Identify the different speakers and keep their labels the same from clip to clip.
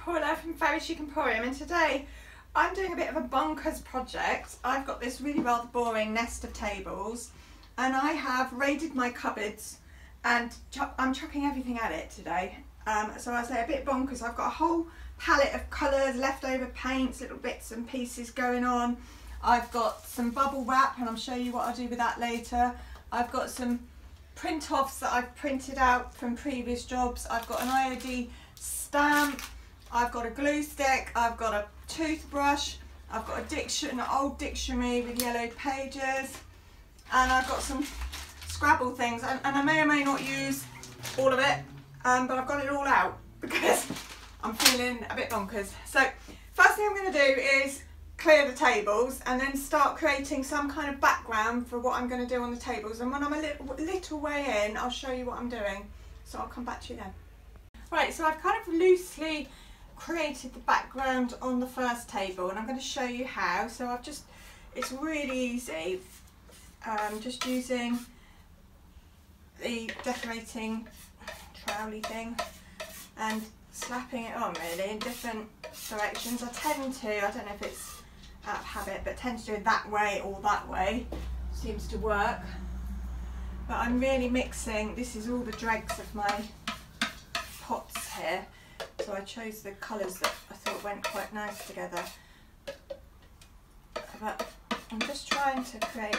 Speaker 1: Paula from Chic Emporium, and today I'm doing a bit of a bonkers project. I've got this really rather boring nest of tables and I have raided my cupboards and I'm chucking everything at it today. So I say a bit bonkers. I've got a whole palette of colours, leftover paints, little bits and pieces going on. I've got some bubble wrap and I'll show you what I'll do with that later. I've got some print-offs that I've printed out from previous jobs. I've got an IOD stamp, I've got a glue stick, I've got a toothbrush, I've got an old dictionary with yellow pages, and I've got some Scrabble things, and I may or may not use all of it, but I've got it all out because I'm feeling a bit bonkers. So first thing I'm going to do is clear the tables and then start creating some kind of background for what I'm going to do on the tables, and when I'm a little way in I'll show you what I'm doing, so I'll come back to you then. Right, so I've kind of loosely created the background on the first table and I'm going to show you how. So it's really easy, just using the decorating trowelly thing and slapping it on really in different directions. I don't know if it's out of habit, but tend to do it that way or that way, seems to work. But I'm really mixing, this is all the dregs of my pots here, so I chose the colours that I thought went quite nice together. But I'm just trying to create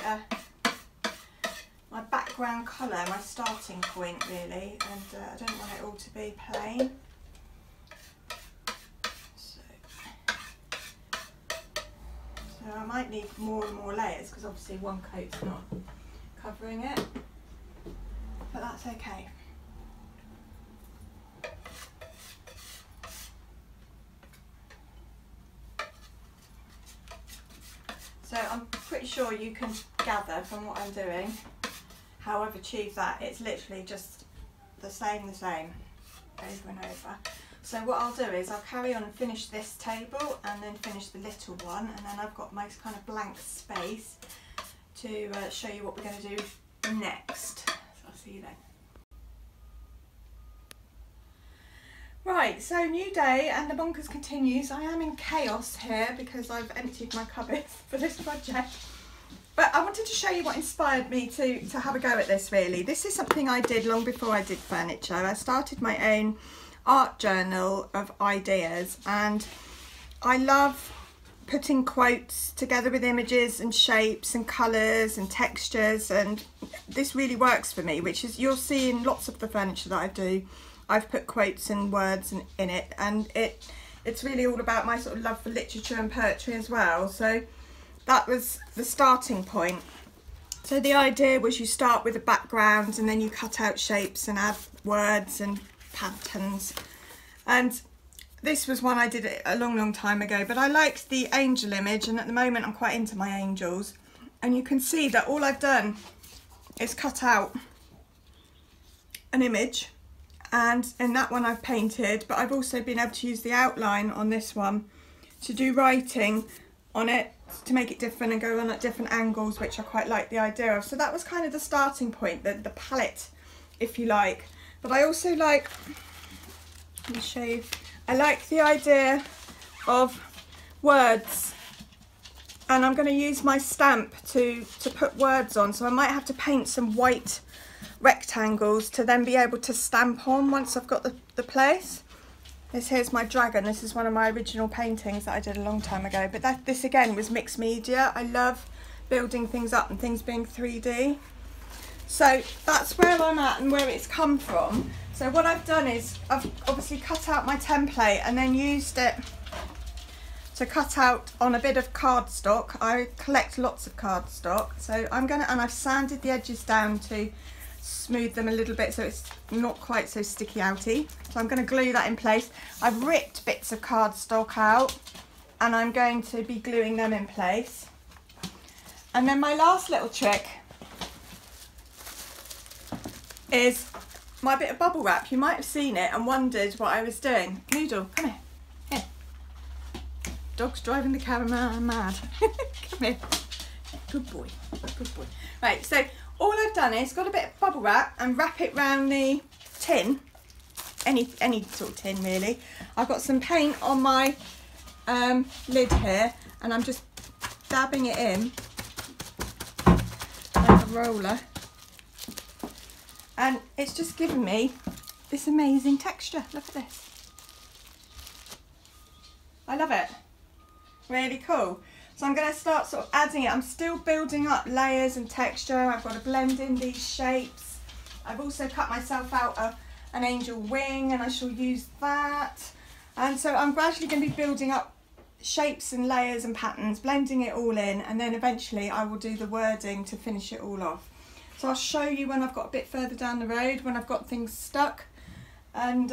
Speaker 1: my background colour, my starting point really, and I don't want it all to be plain. So I might need more and more layers because obviously one coat's not covering it, but that's okay. So I'm pretty sure you can gather from what I'm doing how I've achieved that. It's literally just the same over and over. So what I'll do is I'll carry on and finish this table and then finish the little one, and then I've got my kind of blank space to show you what we're going to do next. So I'll see you then. Right, so new day and the bonkers continues. I am in chaos here because I've emptied my cupboards for this project. But I wanted to show you what inspired me to have a go at this really. This is something I did long before I did furniture. I started my own art journal of ideas, and I love putting quotes together with images and shapes and colours and textures, and this really works for me, which is you'll see in lots of the furniture that I do. I've put quotes and words in it, and it's really all about my sort of love for literature and poetry as well. So that was the starting point. So the idea was you start with a background and then you cut out shapes and add words and patterns, and this was one I did a long time ago, but I liked the angel image, and at the moment I'm quite into my angels, and you can see that all I've done is cut out an image, and in that one I've painted, but I've also been able to use the outline on this one to do writing on it to make it different and go on at different angles, which I quite like the idea of. So that was kind of the starting point, the palette if you like. But I also like, let me show you, I like the idea of words, and I'm going to use my stamp to put words on, so I might have to paint some white rectangles to then be able to stamp on once I've got the place. Here's my dragon. This is one of my original paintings that I did a long time ago, but this again was mixed media. I love building things up and things being 3D. So that's where I'm at and where it's come from. So what I've done is I've obviously cut out my template and then used it to cut out on a bit of cardstock. I collect lots of cardstock, so and I've sanded the edges down to smooth them a little bit so it's not quite so sticky outy. So I'm going to glue that in place. I've ripped bits of cardstock out and I'm going to be gluing them in place. And then my last little trick is my bit of bubble wrap. You might have seen it and wondered what I was doing. Noodle, come here. Here. Dog's driving the cameraman mad. Come here. Good boy. Good boy. Right, so all I've done is got a bit of bubble wrap and wrap it round the tin any sort of tin really. I've got some paint on my lid here, and I'm just dabbing it in like a roller, and it's just given me this amazing texture. Look at this. I love it. Really cool. So I'm going to start sort of adding it. I'm still building up layers and texture. I've got to blend in these shapes. I've also cut myself out an angel wing, and I shall use that. And so I'm gradually going to be building up shapes and layers and patterns, blending it all in, and then eventually I will do the wording to finish it all off. So I'll show you when I've got a bit further down the road, when I've got things stuck, and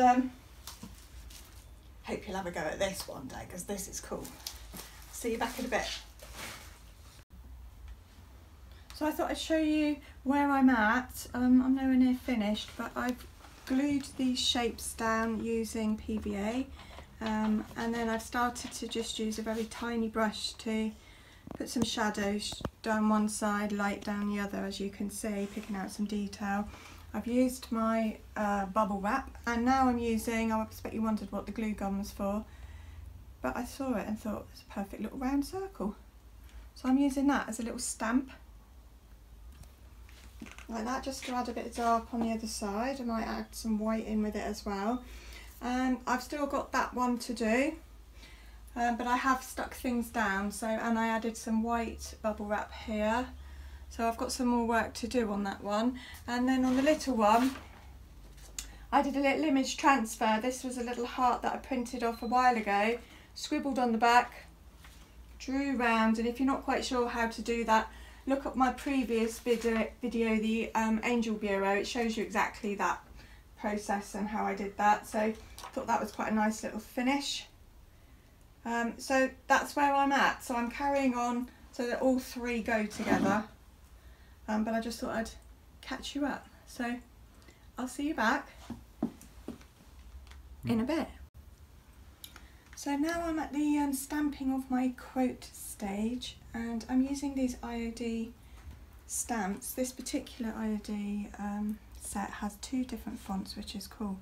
Speaker 1: hope you'll have a go at this one day, because this is cool. See you back in a bit. So I thought I'd show you where I'm at. I'm nowhere near finished, but I've glued these shapes down using PVA, and then I've started to just use a very tiny brush to put some shadows down one side, light down the other, as you can see, picking out some detail. I've used my bubble wrap, and now I'm using, I expect you wondered what the glue gun was for, but I saw it and thought it's a perfect little round circle. So I'm using that as a little stamp, like that, just to add a bit of dark on the other side. I might add some white in with it as well. And I've still got that one to do, but I have stuck things down, so, and I added some white bubble wrap here. So I've got some more work to do on that one. And then on the little one, I did a little image transfer. This was a little heart that I printed off a while ago, scribbled on the back, drew round, and if you're not quite sure how to do that, look at my previous video, the Angel Bureau. It shows you exactly that process and how I did that. So I thought that was quite a nice little finish. So that's where I'm at. So I'm carrying on so that all three go together. But I just thought I'd catch you up. So I'll see you back in a bit. So now I'm at the stamping of my quote stage, and I'm using these IOD stamps. This particular IOD set has two different fonts, which is cool,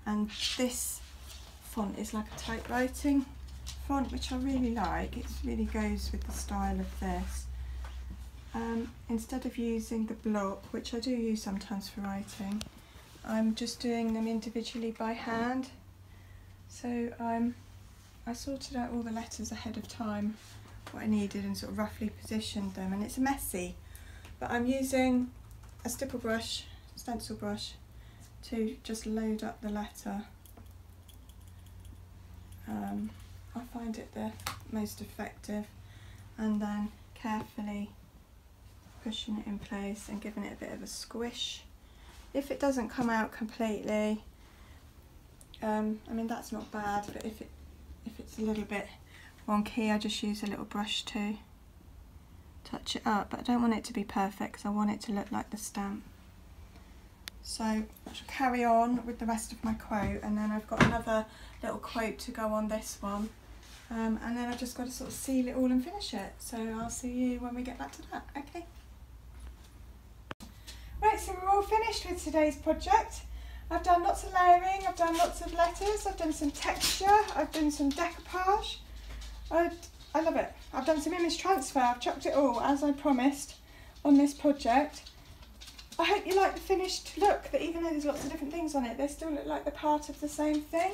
Speaker 1: and this font is like a typewriting font, which I really like. It really goes with the style of this. Instead of using the block, which I do use sometimes for writing, I'm just doing them individually by hand. So I sorted out all the letters ahead of time, what I needed, and sort of roughly positioned them, and it's messy, but I'm using a stipple brush, stencil brush, to just load up the letter. I find it the most effective, and then carefully pushing it in place and giving it a bit of a squish. If it doesn't come out completely, I mean, that's not bad, but if it's a little bit wonky, I just use a little brush to touch it up, but I don't want it to be perfect because I want it to look like the stamp. So I shall carry on with the rest of my quote, and then I've got another little quote to go on this one, and then I've just got to sort of seal it all and finish it. So I'll see you when we get back to that. Okay. Right, so we're all finished with today's project. I've done lots of layering, I've done lots of letters, I've done some texture, I've done some decoupage. I love it. I've done some image transfer, I've chucked it all, as I promised, on this project. I hope you like the finished look, that even though there's lots of different things on it, they still look like they're part of the same thing.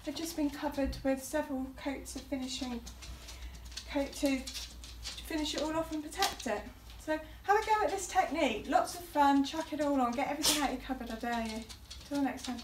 Speaker 1: They've just been covered with several coats of finishing coat to finish it all off and protect it. So have a go at this technique, lots of fun, chuck it all on, get everything out your cupboard, I dare you. Till next time.